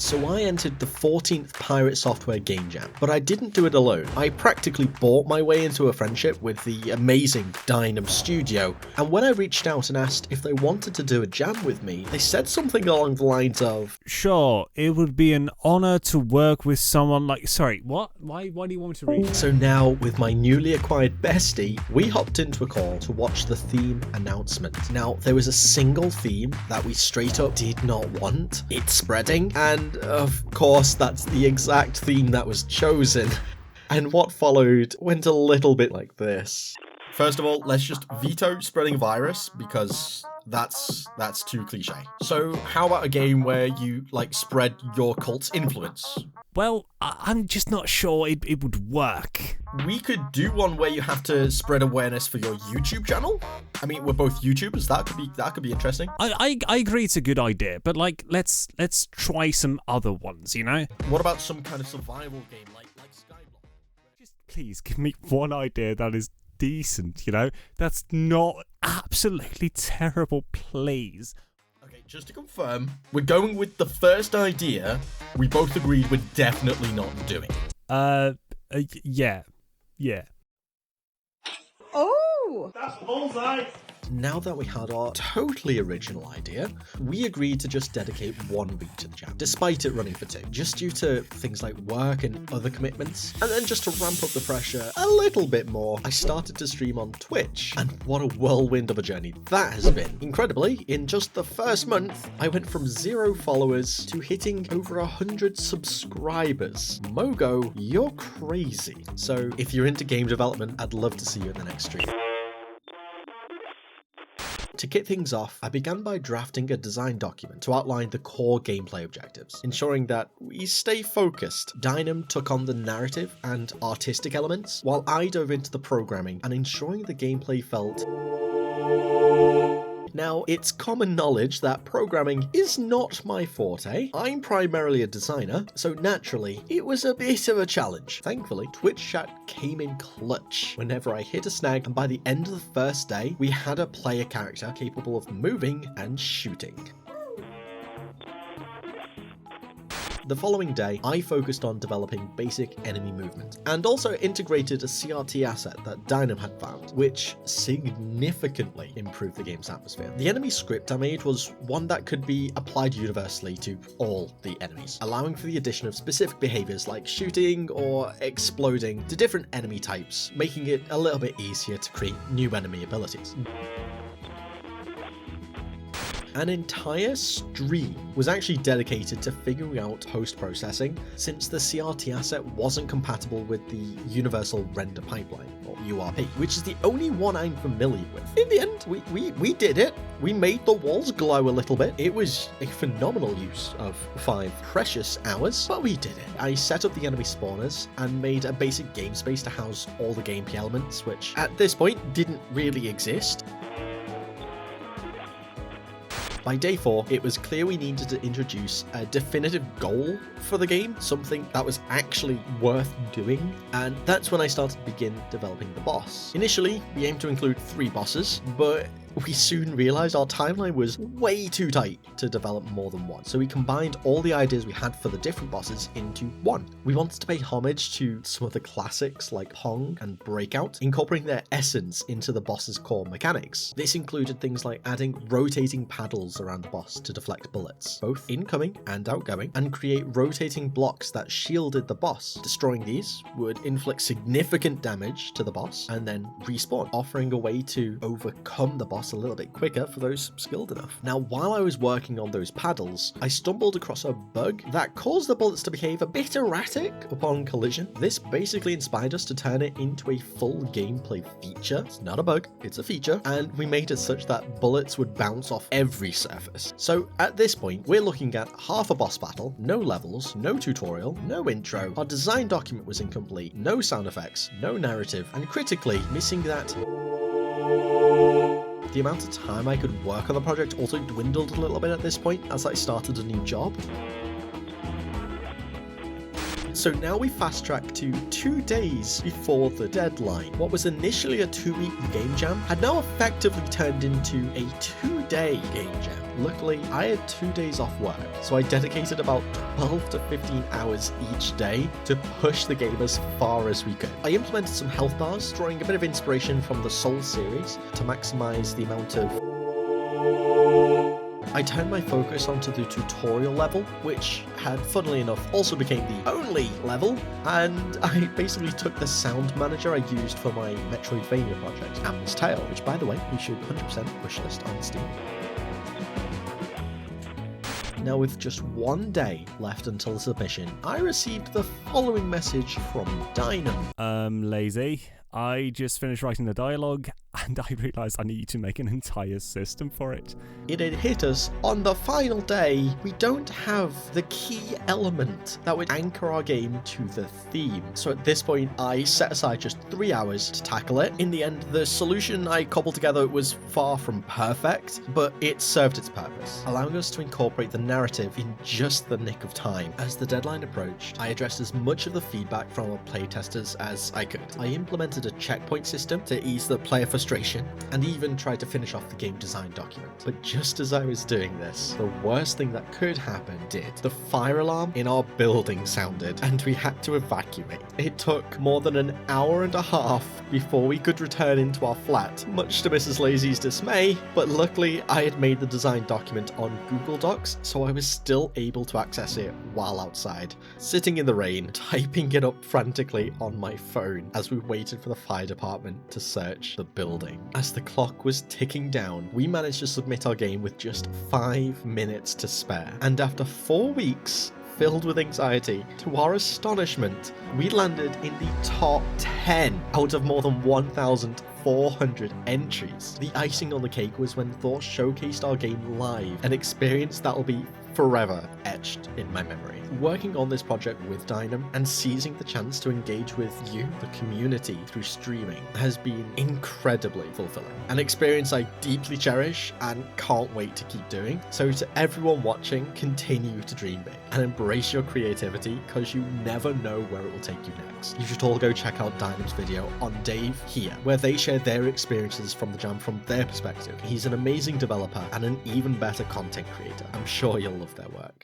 So I entered the 14th Pirate Software Game Jam, but I didn't do it alone. I practically bought my way into a friendship with the amazing Deynum studio, and when I reached out and asked if they wanted to do a jam with me, they said something along the lines of, "Sure, it would be an honor to work with someone like..." Sorry, what? Why do you want me to read? So now, with my newly acquired bestie, we hopped into a call to watch the theme announcement. Now, there was a single theme that we straight up did not want. It's spreading, and of course that's the exact theme that was chosen. And what followed went a little bit like this. First of all, let's just veto spreading a virus, because that's too cliche. So how about a game where you, spread your cult's influence? Well, I'm just not sure it would work. We could do one where you have to spread awareness for your YouTube channel. I mean, we're both YouTubers. That could be interesting. I agree it's a good idea, but let's try some other ones, you know? What about some kind of survival game like Skyblock? Just please give me one idea that is decent, you know? That's not absolutely terrible, please. Okay, just to confirm, we're going with the first idea we both agreed we're definitely not doing. Yeah. Oh! That's bullseye! Now that we had our totally original idea, we agreed to just dedicate 1 week to the jam, despite it running for 2, just due to things like work and other commitments. And then just to ramp up the pressure a little bit more, I started to stream on Twitch, and what a whirlwind of a journey that has been. Incredibly, in just the first month, I went from 0 followers to hitting over 100 subscribers. Mogo, you're crazy. So if you're into game development, I'd love to see you in the next stream. To kick things off, I began by drafting a design document to outline the core gameplay objectives, ensuring that we stay focused. Deynum took on the narrative and artistic elements, while I dove into the programming and ensuring the gameplay felt... Now, it's common knowledge that programming is not my forte. I'm primarily a designer, so naturally, it was a bit of a challenge. Thankfully, Twitch chat came in clutch whenever I hit a snag, and by the end of the first day, we had a player character capable of moving and shooting. The following day, I focused on developing basic enemy movement, and also integrated a CRT asset that Deynum had found, which significantly improved the game's atmosphere. The enemy script I made was one that could be applied universally to all the enemies, allowing for the addition of specific behaviors like shooting or exploding to different enemy types, making it a little bit easier to create new enemy abilities. An entire stream was actually dedicated to figuring out post-processing, since the CRT asset wasn't compatible with the Universal Render Pipeline, or URP, which is the only one I'm familiar with. In the end, we did it. We made the walls glow a little bit. It was a phenomenal use of 5 precious hours, but we did it. I set up the enemy spawners and made a basic game space to house all the gameplay elements, which at this point didn't really exist. By day 4, it was clear we needed to introduce a definitive goal for the game, something that was actually worth doing, and that's when I started to begin developing the boss. Initially, we aimed to include 3 bosses, but we soon realized our timeline was way too tight to develop more than 1, so we combined all the ideas we had for the different bosses into 1. We wanted to pay homage to some of the classics like Pong and Breakout, incorporating their essence into the boss's core mechanics. This included things like adding rotating paddles around the boss to deflect bullets, both incoming and outgoing, and create rotating blocks that shielded the boss. Destroying these would inflict significant damage to the boss and then respawn, offering a way to overcome the boss a little bit quicker for those skilled enough. Now, while I was working on those paddles, I stumbled across a bug that caused the bullets to behave a bit erratic upon collision. This basically inspired us to turn it into a full gameplay feature. It's not a bug, it's a feature, and we made it such that bullets would bounce off every surface. So at this point, we're looking at half a boss battle, no levels, no tutorial, no intro, our design document was incomplete, no sound effects, no narrative, and critically, missing that... The amount of time I could work on the project also dwindled a little bit at this point as I started a new job. So now we fast track to 2 days before the deadline. What was initially a 2-week game jam had now effectively turned into a 2-day game jam. Luckily, I had 2 days off work, so I dedicated about 12 to 15 hours each day to push the game as far as we could. I implemented some health bars, drawing a bit of inspiration from the Soul series to maximize the amount of... I turned my focus onto the tutorial level, which had, funnily enough, also became the only level, and I basically took the sound manager I used for my Metroidvania project, Am's Tale, which, by the way, we should 100% wishlist on Steam. Now, with just 1 day left until submission, I received the following message from Deynum. Lazy. I just finished writing the dialogue, and I realised I need to make an entire system for it. It had hit us on the final day. We don't have the key element that would anchor our game to the theme. So at this point, I set aside just 3 hours to tackle it. In the end, the solution I cobbled together was far from perfect, but it served its purpose, allowing us to incorporate the narrative in just the nick of time. As the deadline approached, I addressed as much of the feedback from our playtesters as I could. I implemented a checkpoint system to ease the player frustration, and even tried to finish off the game design document. But just as I was doing this, the worst thing that could happen did. The fire alarm in our building sounded, and we had to evacuate. It took more than an hour and a half before we could return into our flat, much to Mrs. Lazy's dismay, but luckily I had made the design document on Google Docs, so I was still able to access it while outside, sitting in the rain, typing it up frantically on my phone as we waited for the fire department to search the building. As the clock was ticking down, we managed to submit our game with just 5 minutes to spare, and after 4 weeks filled with anxiety, to our astonishment, we landed in the top 10 out of more than 1,400 entries. The icing on the cake was when Thor showcased our game live, an experience that will be forever etched in my memory. Working on this project with Deynum and seizing the chance to engage with you, the community, through streaming has been incredibly fulfilling. An experience I deeply cherish and can't wait to keep doing. So to everyone watching, continue to dream big and embrace your creativity, because you never know where it will take you next. You should all go check out Deynum's video on D.A-V.E. here, where they share their experiences from the jam from their perspective. He's an amazing developer and an even better content creator. I'm sure you'll love their work.